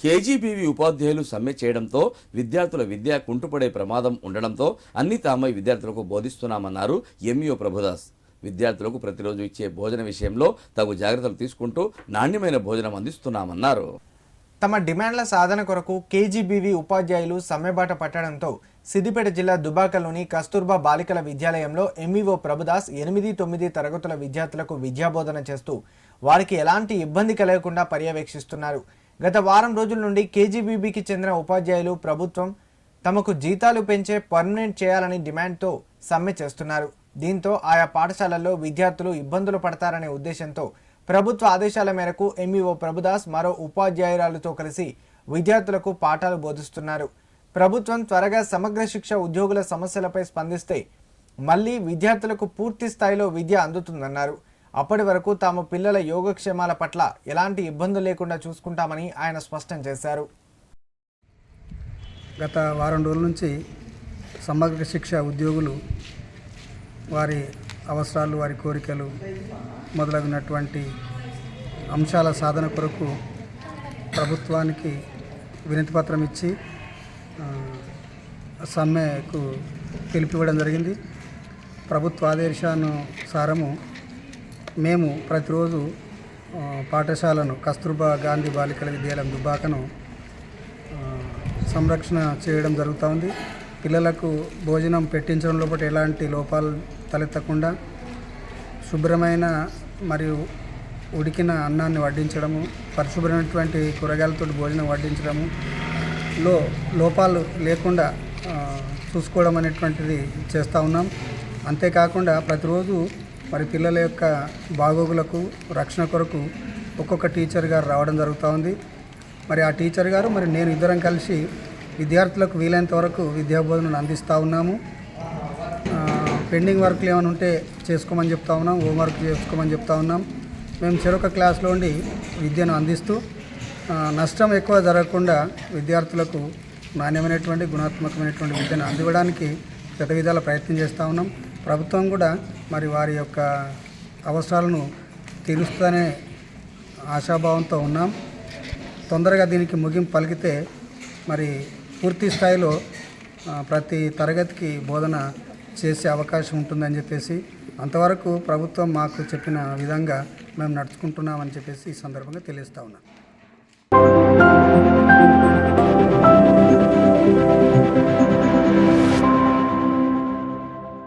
KGBV ఉపాధ్యాయులు సమ్మె చేయడంతో విద్యార్థుల విద్య కుంటుపడే ప్రమాదం ఉండడంతో అన్ని తామై విద్యార్థులకు బోధిస్తున్నామన్నారు ఎంఈఓ ప్రభుదాస్. విద్యార్థులకు ప్రతిరోజు ఇచ్చే భోజన విషయంలో తగు జాగ్రత్తలు తీసుకుంటూ నాణ్యమైన భోజనం అందిస్తున్నామన్నారు. తమ డిమాండ్ల సాధన కొరకు కేజీబీవీ ఉపాధ్యాయులు సమ్మెబాట పట్టడంతో సిద్దిపేట జిల్లా దుబాకలోని కస్తూర్బా బాలికల విద్యాలయంలో ఎంఈఓ ప్రభుదాస్ 8-9 తరగతుల విద్యార్థులకు విద్యాబోధన చేస్తూ వారికి ఎలాంటి ఇబ్బంది కలగకుండా పర్యవేక్షిస్తున్నారు. గత వారం రోజుల నుండి కేజీబీబీకి చెందిన ఉపాధ్యాయులు ప్రభుత్వం తమకు జీతాలు పెంచే పర్మనెంట్ చేయాలని డిమాండ్తో సమ్మె చేస్తున్నారు. దీంతో ఆయా పాఠశాలల్లో విద్యార్థులు ఇబ్బందులు పడతారనే ఉద్దేశంతో ప్రభుత్వ ఆదేశాల మేరకు ఎంఈఓ ప్రభుదాస్ మరో ఉపాధ్యాయురాలతో కలిసి విద్యార్థులకు పాఠాలు బోధిస్తున్నారు. ప్రభుత్వం త్వరగా సమగ్ర శిక్ష ఉద్యోగుల సమస్యలపై స్పందిస్తే మళ్లీ విద్యార్థులకు పూర్తి స్థాయిలో విద్య అందుతుందన్నారు. అప్పటి వరకు తాము పిల్లల యోగక్షేమాల పట్ల ఎలాంటి ఇబ్బందులు లేకుండా చూసుకుంటామని ఆయన స్పష్టం చేశారు. గత వారం రోజుల నుంచి సమగ్ర శిక్ష ఉద్యోగులు వారి అవసరాలు, వారి కోరికలు మొదలగునటువంటి అంశాల సాధన కొరకు ప్రభుత్వానికి వినతిపత్రం ఇచ్చి సమ్మెకు పిలిపివ్వడం జరిగింది. ప్రభుత్వ ఆదేశానుసారము మేము ప్రతిరోజు పాఠశాలను కస్తూర్బా గాంధీ బాలికల విద్యాలయం దుబ్బాకను సంరక్షణ చేయడం జరుగుతూ ఉంది. పిల్లలకు భోజనం పెట్టించడం లోపల ఎలాంటి లోపాలు తలెత్తకుండా శుభ్రమైన మరియు ఉడికిన అన్నాన్ని వడ్డించడము, పరిశుభ్రమైనటువంటి కూరగాయలతో భోజనం వడ్డించడము, లోపాలు లేకుండా చూసుకోవడం అనేటువంటిది చేస్తూ ఉన్నాం. అంతేకాకుండా ప్రతిరోజు మరి పిల్లల యొక్క బాగోగులకు రక్షణ కొరకు ఒక్కొక్క టీచర్ గారు రావడం జరుగుతూ ఉంది. మరి ఆ టీచర్ గారు మరి నేను ఇద్దరం కలిసి విద్యార్థులకు వీలైనంత వరకు విద్యాబోధనను అందిస్తూ ఉన్నాము. పెండింగ్ వర్క్లు ఏమైనా ఉంటే చేసుకోమని చెప్తా ఉన్నాం, హోంవర్క్ చేసుకోమని చెప్తా ఉన్నాం. మేము చెరొక క్లాస్లో ఉండి విద్యను అందిస్తూ నష్టం ఎక్కువ జరగకుండా విద్యార్థులకు నాణ్యమైనటువంటి గుణాత్మకమైనటువంటి విద్యను అందివ్వడానికి గత విధాల ప్రయత్నం చేస్తూ ఉన్నాం. ప్రభుత్వం కూడా మరి వారి యొక్క అవసరాలను తీరుస్తూనే ఆశాభావంతో ఉన్నాం. తొందరగా దీనికి ముగింపు పలికితే మరి పూర్తి స్థాయిలో ప్రతి తరగతికి బోధన చేసే అవకాశం ఉంటుందని చెప్పేసి, అంతవరకు ప్రభుత్వం మాకు చెప్పిన విధంగా మేము నడుచుకుంటున్నామని చెప్పేసి ఈ సందర్భంగా తెలియజేస్తా ఉన్నాం.